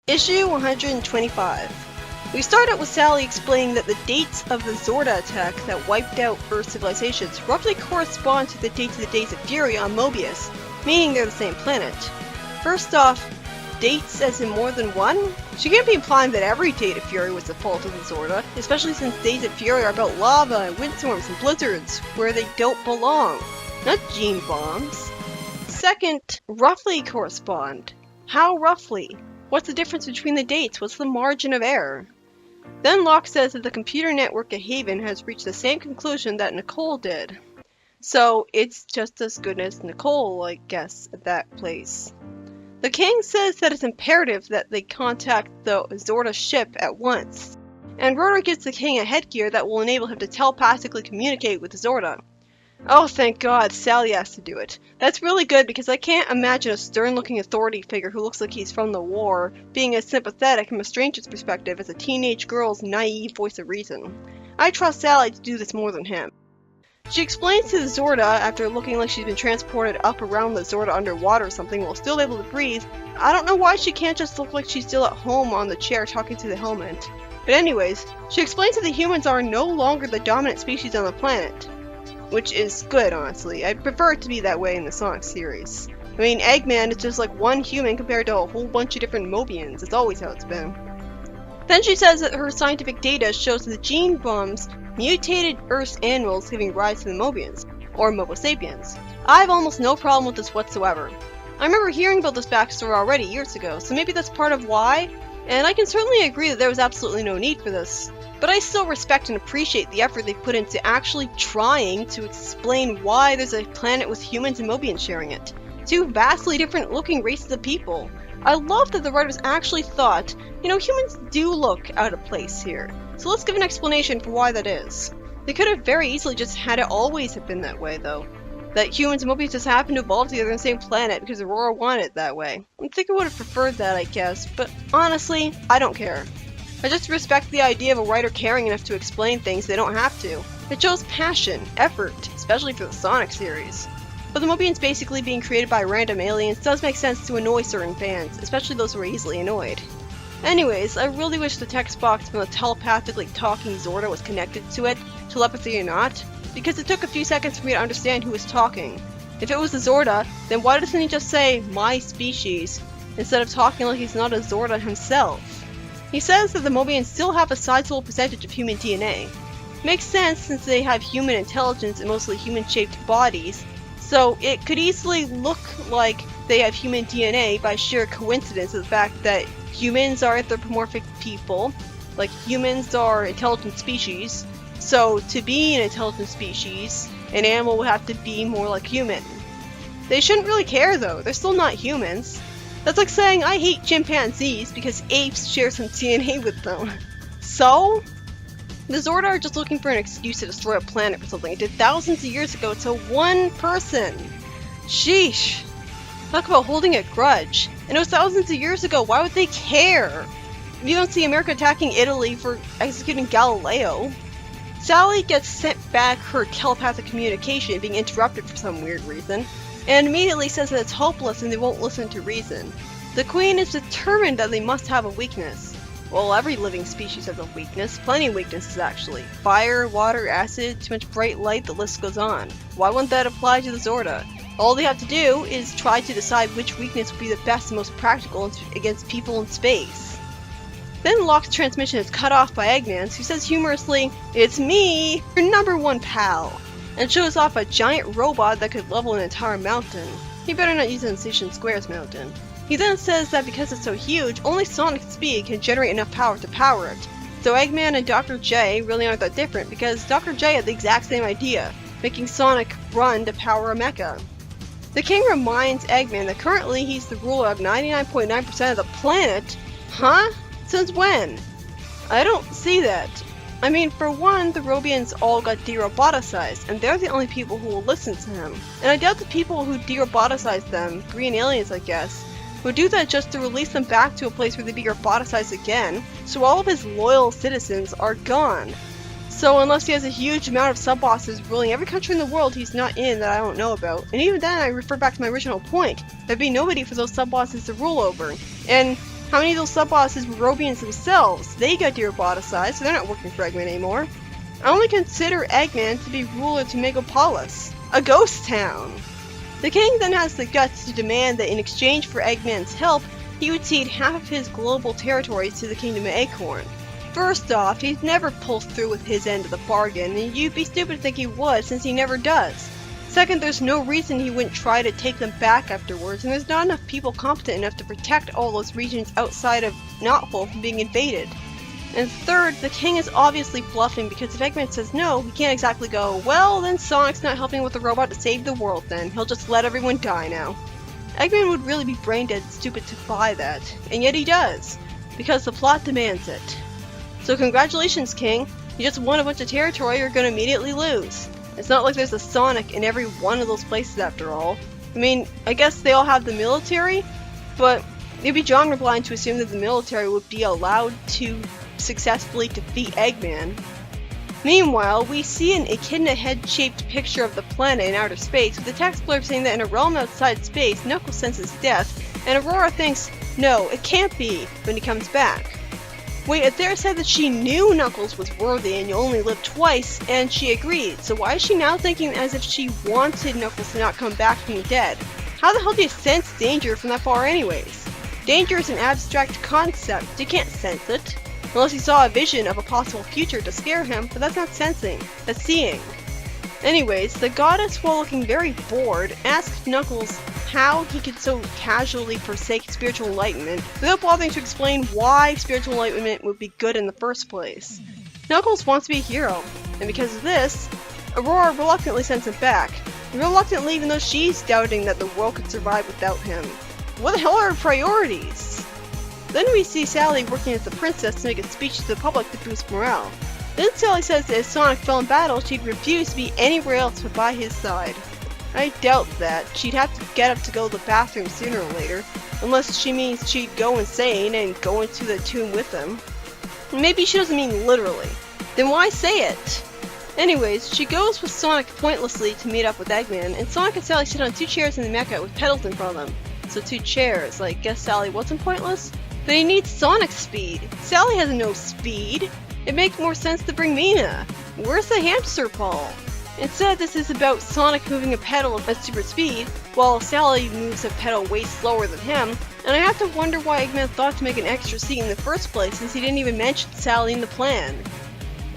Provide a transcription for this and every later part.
Issue 125. We start out with Sally explaining that the dates of the Zorda attack that wiped out Earth civilizations roughly correspond to the dates of the Days of Fury on Mobius, meaning they're the same planet. First off, dates as in more than one? She can't be implying that every date of Fury was the fault of the Zorda, especially since Days of Fury are about lava and windstorms and blizzards, where they don't belong, not gene bombs. Second, roughly correspond. How roughly? What's the difference between the dates? What's the margin of error? Then Locke says that the computer network at Haven has reached the same conclusion that Nicole did. So it's just as good as Nicole, I guess, at that place. The King says that it's imperative that they contact the Zorda ship at once. And Aurora gives the King a headgear that will enable him to telepathically communicate with the Zorda. Oh, thank God, Sally has to do it. That's really good because I can't imagine a stern-looking authority figure who looks like he's from the war being as sympathetic from a stranger's perspective as a teenage girl's naive voice of reason. I trust Sally to do this more than him. She explains to the Zorda, after looking like she's been transported up around the Zorda underwater or something while still able to breathe, I don't know why she can't just look like she's still at home on the chair talking to the helmet. But anyways, she explains that the humans are no longer the dominant species on the planet. Which is good, honestly. I prefer it to be that way in the Sonic series. I mean, Eggman is just like one human compared to a whole bunch of different mobians. It's always how it's been. Then she says that her scientific data shows that the gene bombs mutated Earth's animals giving rise to the mobians, or Mobo sapiens. I have almost no problem with this whatsoever. I remember hearing about this backstory already years ago, so maybe that's part of why, and I can certainly agree that there was absolutely no need for this. But I still respect and appreciate the effort they put into actually trying to explain why there's a planet with humans and Mobians sharing it. Two vastly different looking races of people. I love that the writers actually thought, humans do look out of place here. So let's give an explanation for why that is. They could have very easily just had it always have been that way though. That humans and Mobians just happen to evolve together on the same planet because Aurora wanted it that way. I think I would have preferred that, I guess, but honestly, I don't care. I just respect the idea of a writer caring enough to explain things they don't have to. It shows passion, effort, especially for the Sonic series. But the Mobians basically being created by random aliens does make sense to annoy certain fans, especially those who are easily annoyed. Anyways, I really wish the text box from the telepathically talking Zorda was connected to it, telepathy or not, because it took a few seconds for me to understand who was talking. If it was the Zorda, then why doesn't he just say, "my species," instead of talking like he's not a Zorda himself? He says that the Mobians still have a sizable percentage of human DNA. Makes sense since they have human intelligence and mostly human-shaped bodies, so it could easily look like they have human DNA by sheer coincidence of the fact that humans are anthropomorphic people, like humans are intelligent species, so to be an intelligent species, an animal would have to be more like human. They shouldn't really care though, they're still not humans. That's like saying I hate chimpanzees because apes share some DNA with them. So? The Zorda are just looking for an excuse to destroy a planet for something it did thousands of years ago to one person. Sheesh. Talk about holding a grudge. And it was thousands of years ago, why would they care? You don't see America attacking Italy for executing Galileo. Sally gets sent back her telepathic communication being interrupted for some weird reason, and immediately says that it's hopeless and they won't listen to reason. The Queen is determined that they must have a weakness. Well, every living species has a weakness, plenty of weaknesses actually. Fire, water, acid, too much bright light, the list goes on. Why wouldn't that apply to the Zorda? All they have to do is try to decide which weakness would be the best and most practical against people in space. Then Locke's transmission is cut off by Eggman, who says humorously, "It's me, your number one pal," and shows off a giant robot that could level an entire mountain. He better not use it in Station Square's mountain. He then says that because it's so huge, only Sonic speed can generate enough power to power it. So Eggman and Dr. J really aren't that different because Dr. J had the exact same idea, making Sonic run to power a mecha. The King reminds Eggman that currently he's the ruler of 99.9% of the planet. Huh? Since when? I don't see that. I mean, for one, the Robians all got de-roboticized, and they're the only people who will listen to him. And I doubt the people who de-roboticized them, green aliens I guess, would do that just to release them back to a place where they'd be roboticized again, so all of his loyal citizens are gone. So unless he has a huge amount of sub-bosses ruling every country in the world he's not in that I don't know about, and even then I refer back to my original point, there'd be nobody for those sub-bosses to rule over. And How many of those sub-bosses were mobians themselves? They got deroboticized, so they're not working for Eggman anymore. I only consider Eggman to be ruler to Megapolis, a ghost town. The king then has the guts to demand that in exchange for Eggman's help, he would cede half of his global territories to the Kingdom of Acorn. First off, he'd never pull through with his end of the bargain, and you'd be stupid to think he would, since he never does. Second, there's no reason he wouldn't try to take them back afterwards, and there's not enough people competent enough to protect all those regions outside of Knothole from being invaded. And third, the king is obviously bluffing because if Eggman says no, he can't exactly go, well, then Sonic's not helping with the robot to save the world then, he'll just let everyone die now. Eggman would really be brain dead stupid to buy that, and yet he does, because the plot demands it. So congratulations, King, you just won a bunch of territory you're gonna immediately lose. It's not like there's a Sonic in every one of those places after all. I mean, I guess they all have the military, but it'd be genre blind to assume that the military would be allowed to successfully defeat Eggman. Meanwhile, we see an echidna head-shaped picture of the planet in outer space with a text blurb saying that in a realm outside space, Knuckles senses death, and Aurora thinks, no, it can't be, when he comes back. Wait, Athera said that she knew Knuckles was worthy and you only live twice, and she agreed, so why is she now thinking as if she wanted Knuckles to not come back from the dead? How the hell do you sense danger from that far anyways? Danger is an abstract concept, you can't sense it. Unless you saw a vision of a possible future to scare him, but that's not sensing, that's seeing. Anyways, the goddess, while looking very bored, asked Knuckles how he could so casually forsake spiritual enlightenment without bothering to explain why spiritual enlightenment would be good in the first place. Knuckles wants to be a hero, and because of this, Aurora reluctantly sends him back, reluctantly even though she's doubting that the world could survive without him. What the hell are her priorities? Then we see Sally working as the princess to make a speech to the public to boost morale. Then Sally says that if Sonic fell in battle, she'd refuse to be anywhere else but by his side. I doubt that. She'd have to get up to go to the bathroom sooner or later, unless she means she'd go insane and go into the tomb with him. Maybe she doesn't mean literally. Then why say it? Anyways, she goes with Sonic pointlessly to meet up with Eggman, and Sonic and Sally sit on two chairs in the mecha with pedals in front of them. So two chairs, like, guess Sally wasn't pointless? But he needs Sonic's speed. Sally has no speed. It'd make more sense to bring Mina. Where's the hamster ball? Instead, this is about Sonic moving a pedal at super speed, while Sally moves a pedal way slower than him, and I have to wonder why Eggman thought to make an extra seat in the first place since he didn't even mention Sally in the plan.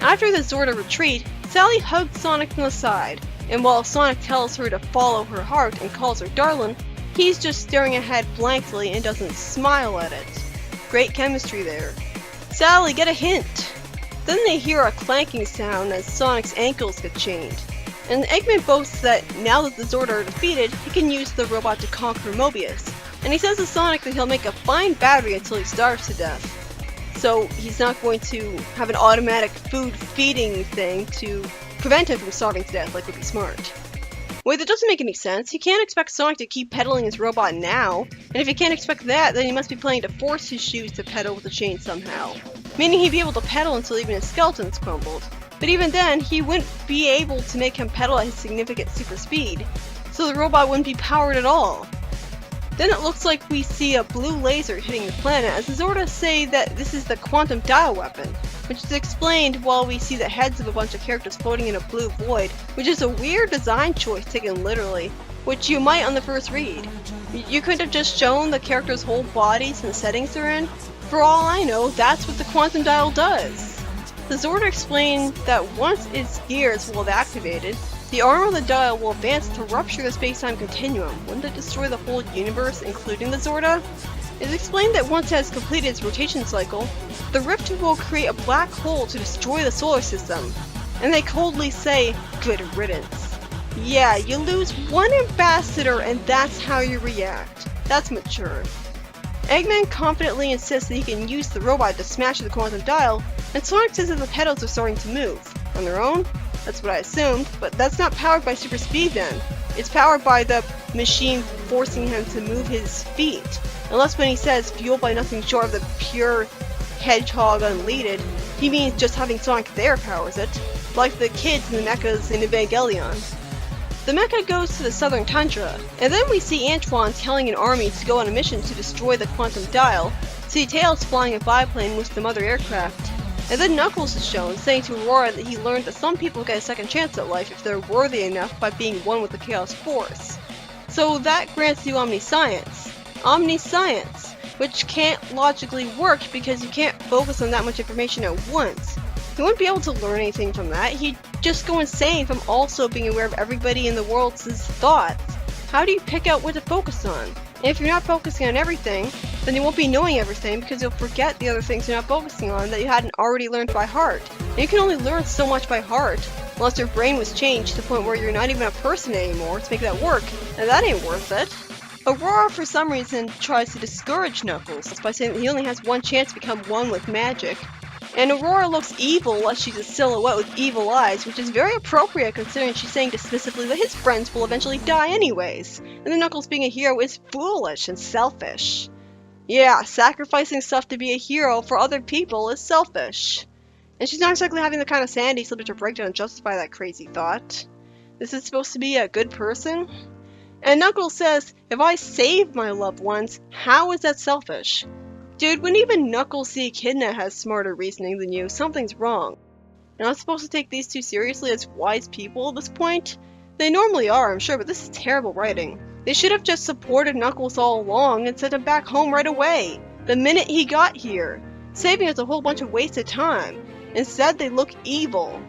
After the Zorda retreat, Sally hugged Sonic from the side, and while Sonic tells her to follow her heart and calls her darling, he's just staring ahead blankly and doesn't smile at it. Great chemistry there. Sally, get a hint! Then they hear a clanking sound as Sonic's ankles get chained. And Eggman boasts that now that the Zorda are defeated, he can use the robot to conquer Mobius. And he says to Sonic that he'll make a fine battery until he starves to death. So he's not going to have an automatic food feeding thing to prevent him from starving to death, like would be smart. Wait, that doesn't make any sense. He can't expect Sonic to keep pedaling his robot now. And if he can't expect that, then he must be planning to force his shoes to pedal with the chain somehow. Meaning he'd be able to pedal until even his skeleton's crumbled. But even then, he wouldn't be able to make him pedal at his significant super speed, so the robot wouldn't be powered at all. Then it looks like we see a blue laser hitting the planet as the Zorda say that this is the quantum dial weapon, which is explained while we see the heads of a bunch of characters floating in a blue void, which is a weird design choice taken literally, which you might on the first read. You could have just shown the characters' whole bodies and the settings they're in. For all I know, that's what the quantum dial does. The Zorda explained that once its gears will have activated, the arm of the dial will advance to rupture the space-time continuum. Wouldn't it destroy the whole universe, including the Zorda? It is explained that once it has completed its rotation cycle, the rift will create a black hole to destroy the solar system. And they coldly say, good riddance. Yeah, you lose one ambassador and that's how you react. That's mature. Eggman confidently insists that he can use the robot to smash the quantum dial, and Sonic says that the pedals are starting to move. On their own? That's what I assumed, but that's not powered by super speed then. It's powered by the machine forcing him to move his feet. Unless when he says fueled by nothing short of the pure hedgehog unleaded, he means just having Sonic there powers it, like the kids in the mechas in Evangelion. The mecha goes to the southern tundra, and then we see Antoine telling an army to go on a mission to destroy the quantum dial, See Tails flying a biplane with some other aircraft. And then Knuckles is shown, saying to Aurora that he learned that some people get a second chance at life if they're worthy enough by being one with the Chaos Force. So that grants you omniscience. Omniscience, which can't logically work because you can't focus on that much information at once. He wouldn't be able to learn anything from that. He'd just go insane from also being aware of everybody in the world's thoughts. How do you pick out what to focus on? And if you're not focusing on everything, then you won't be knowing everything because you'll forget the other things you're not focusing on that you hadn't already learned by heart. And you can only learn so much by heart, unless your brain was changed to the point where you're not even a person anymore to make that work, and that ain't worth it. Aurora, for some reason, tries to discourage Knuckles by saying that he only has one chance to become one with magic. And Aurora looks evil as she's a silhouette with evil eyes, which is very appropriate considering she's saying dismissively that his friends will eventually die anyways, and that Knuckles being a hero is foolish and selfish. Yeah, sacrificing stuff to be a hero for other people is selfish. And she's not exactly having the kind of sanity slip to break down and justify that crazy thought. This is supposed to be a good person? And Knuckles says, if I save my loved ones, how is that selfish? Dude, when even Knuckles the Echidna has smarter reasoning than you, something's wrong. You're not supposed to take these two seriously as wise people at this point? They normally are, I'm sure, but this is terrible writing. They should have just supported Knuckles all along and sent him back home right away, the minute he got here, saving us a whole bunch of wasted time. Instead, they look evil.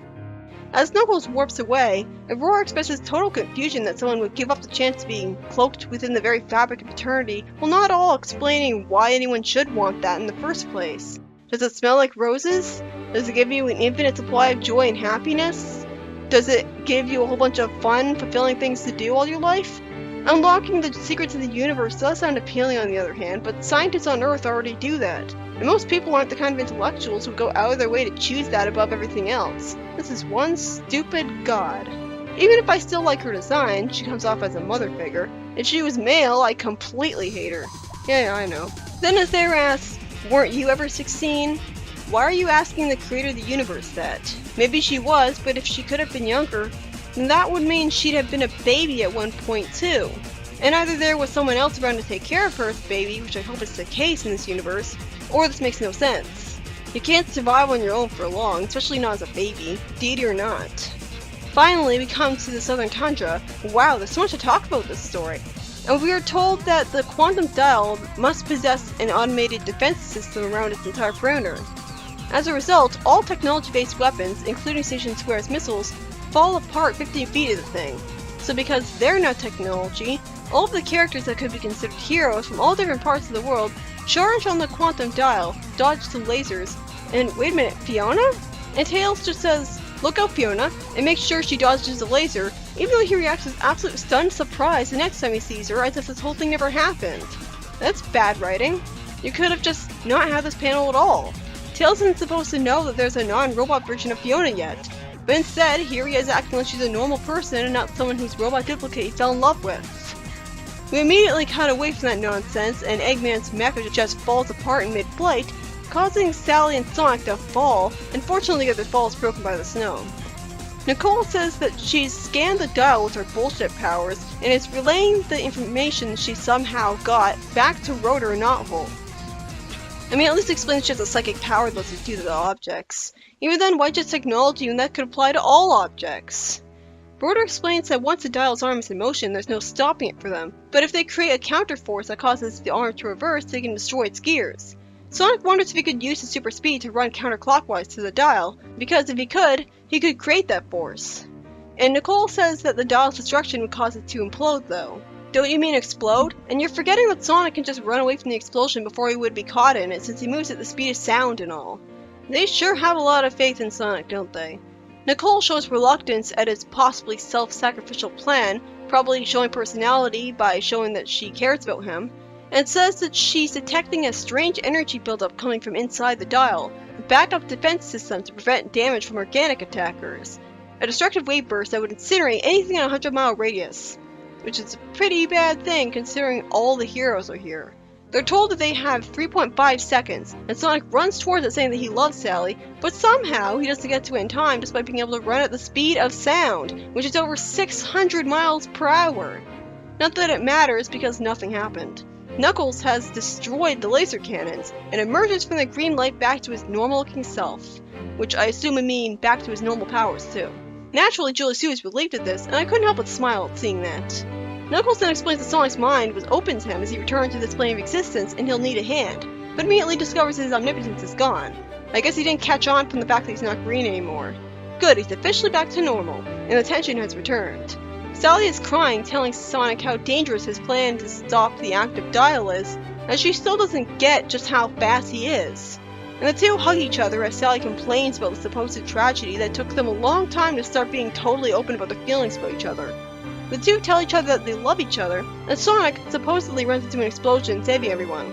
As Knuckles warps away, Aurora expresses total confusion that someone would give up the chance of being cloaked within the very fabric of eternity, while not at all explaining why anyone should want that in the first place. Does it smell like roses? Does it give you an infinite supply of joy and happiness? Does it give you a whole bunch of fun, fulfilling things to do all your life? Unlocking the secrets of the universe does sound appealing on the other hand, but scientists on Earth already do that. And most people aren't the kind of intellectuals who go out of their way to choose that above everything else. This is one stupid god. Even if I still like her design, she comes off as a mother figure. If she was male, I completely hate her. Yeah, I know. Then Aether asks, weren't you ever 16? Why are you asking the creator of the universe that? Maybe she was, but if she could have been younger, then that would mean she'd have been a baby at one point too. And either there was someone else around to take care of her as a baby, which I hope is the case in this universe, or this makes no sense. You can't survive on your own for long, especially not as a baby, deity or not. Finally, we come to the southern tundra. Wow, there's so much to talk about this story. And we are told that the quantum dial must possess an automated defense system around its entire perimeter. As a result, all technology-based weapons, including Station Square's missiles, fall apart 15 feet of the thing. So because they're not technology, all of the characters that could be considered heroes from all different parts of the world charge on the quantum dial, dodge the lasers, and wait a minute, Fiona? And Tails just says, look out Fiona, and makes sure she dodges the laser, even though he reacts with absolute stunned surprise the next time he sees her as if this whole thing never happened. That's bad writing. You could have just not had this panel at all. Tails isn't supposed to know that there's a non-robot version of Fiona yet, but instead, here he is acting like she's a normal person and not someone whose robot duplicate he fell in love with. We immediately cut away from that nonsense, and Eggman's mecha just falls apart in mid-flight, causing Sally and Sonic to fall, and fortunately their fall is broken by the snow. Nicole says that she's scanned the dial with her bullshit powers, and is relaying the information she somehow got back to Rotor and Knothole. I mean, at least explains she has a psychic power that lets her do the objects. Even then, why just technology when that could apply to all objects? Rotor explains that once the dial's arm is in motion, there's no stopping it for them, but if they create a counterforce that causes the arm to reverse, they can destroy its gears. Sonic wonders if he could use his super speed to run counterclockwise to the dial, because if he could create that force. And Nicole says that the dial's destruction would cause it to implode though. Don't you mean explode? And you're forgetting that Sonic can just run away from the explosion before he would be caught in it since he moves at the speed of sound and all. They sure have a lot of faith in Sonic, don't they? Nicole shows reluctance at his possibly self-sacrificial plan, probably showing personality by showing that she cares about him, and says that she's detecting a strange energy buildup coming from inside the dial, a backup defense system to prevent damage from organic attackers, a destructive wave burst that would incinerate anything in a 100-mile radius, which is a pretty bad thing considering all the heroes are here. They're told that they have 3.5 seconds, and Sonic runs towards it saying that he loves Sally, but somehow he doesn't get to it in time despite being able to run at the speed of sound, which is over 600 miles per hour. Not that it matters because nothing happened. Knuckles has destroyed the laser cannons and emerges from the green light back to his normal-looking self, which I assume would mean back to his normal powers too. Naturally, Julius Sue is relieved at this, and I couldn't help but smile at seeing that. Knuckles then explains that Sonic's mind was open to him as he returned to this plane of existence and he'll need a hand, but immediately discovers his omnipotence is gone. I guess he didn't catch on from the fact that he's not green anymore. Good, he's officially back to normal, and the tension has returned. Sally is crying, telling Sonic how dangerous his plan to stop the active dial is, as she still doesn't get just how fast he is. And the two hug each other as Sally complains about the supposed tragedy that took them a long time to start being totally open about their feelings about each other. The two tell each other that they love each other, and Sonic supposedly runs into an explosion, saving everyone.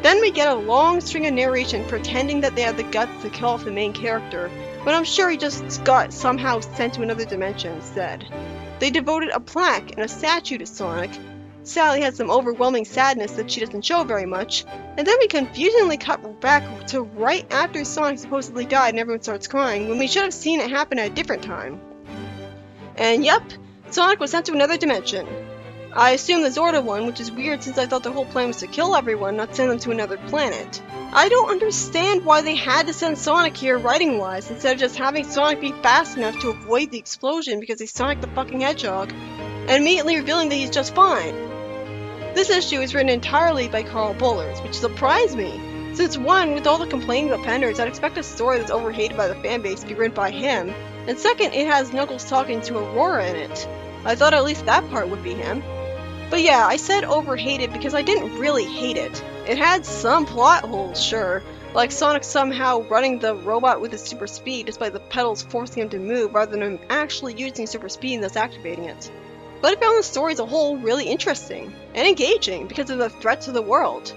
Then we get a long string of narration pretending that they had the guts to kill off the main character, but I'm sure he just got somehow sent to another dimension instead. They devoted a plaque and a statue to Sonic. Sally has some overwhelming sadness that she doesn't show very much, and then we confusingly cut back to right after Sonic supposedly died and everyone starts crying, when we should have seen it happen at a different time. And yep, Sonic was sent to another dimension. I assume the Zorda one, which is weird since I thought the whole plan was to kill everyone, not send them to another planet. I don't understand why they had to send Sonic here writing-wise, instead of just having Sonic be fast enough to avoid the explosion because he's Sonic the fucking Hedgehog, and immediately revealing that he's just fine. This issue is written entirely by Carl Bullers, which surprised me, since one, with all the complaining about Penders, I'd expect a story that's overhated by the fanbase to be written by him, and second, it has Knuckles talking to Aurora in it. I thought at least that part would be him. But yeah, I said overhated because I didn't really hate it. It had some plot holes, sure, like Sonic somehow running the robot with his super speed despite the pedals forcing him to move rather than him actually using super speed and thus activating it. But I found the story as a whole really interesting and engaging because of the threat to the world.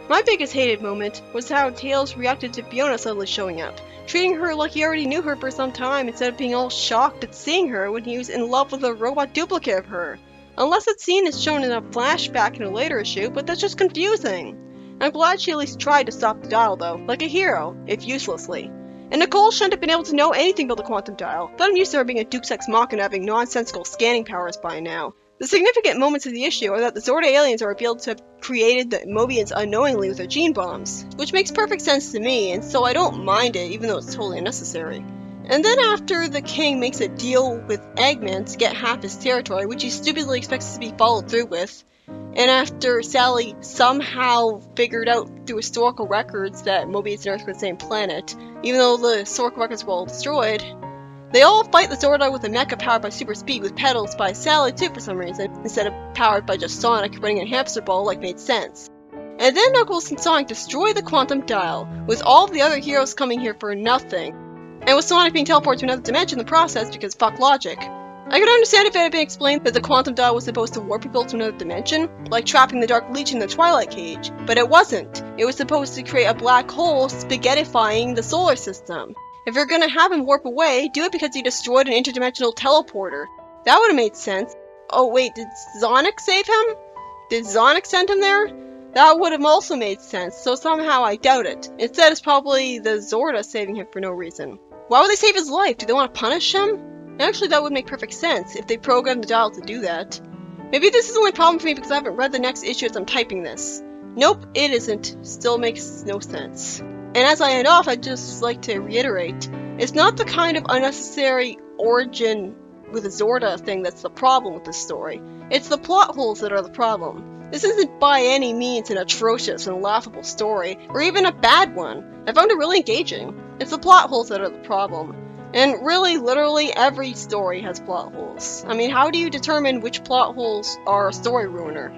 My biggest hated moment was how Tails reacted to Fiona suddenly showing up, treating her like he already knew her for some time instead of being all shocked at seeing her when he was in love with a robot duplicate of her. Unless that scene is shown in a flashback in a later issue, but that's just confusing. I'm glad she at least tried to stop the dial though, like a hero, if uselessly. And Nicole shouldn't have been able to know anything about the quantum dial, but I'm used to her being a Deus Ex Machina having nonsensical scanning powers by now. The significant moments of the issue are that the Zorda aliens are revealed to have created the mobians unknowingly with their gene bombs, which makes perfect sense to me, and so I don't mind it even though it's totally unnecessary. And then after the king makes a deal with Eggman to get half his territory, which he stupidly expects to be followed through with, and after Sally somehow figured out through historical records that Mobius and Earth were the same planet, even though the historical records were all destroyed, they all fight the Zorda with a mecha powered by super speed with pedals by Sally too for some reason, instead of powered by just Sonic running a hamster ball like made sense. And then Knuckles and Sonic destroy the quantum dial, with all the other heroes coming here for nothing. And with Sonic being teleported to another dimension in the process because fuck logic. I could understand if it had been explained that the quantum dial was supposed to warp people to another dimension, like trapping the Dark Legion in the Twilight Cage, but it wasn't. It was supposed to create a black hole spaghettifying the solar system. If you're gonna have him warp away, do it because he destroyed an interdimensional teleporter. That would've made sense. Oh wait, did Sonic save him? Did Sonic send him there? That would have also made sense, so somehow I doubt it. Instead, it's probably the Zorda saving him for no reason. Why would they save his life? Do they want to punish him? Actually, that would make perfect sense if they programmed the dial to do that. Maybe this is the only problem for me because I haven't read the next issue as I'm typing this. Nope, it isn't. Still makes no sense. And as I end off, I'd just like to reiterate, it's not the kind of unnecessary origin with a Zorda thing that's the problem with this story. It's the plot holes that are the problem. This isn't by any means an atrocious and laughable story, or even a bad one. I found it really engaging. It's the plot holes that are the problem. And really, literally every story has plot holes. I mean, how do you determine which plot holes are a story ruiner?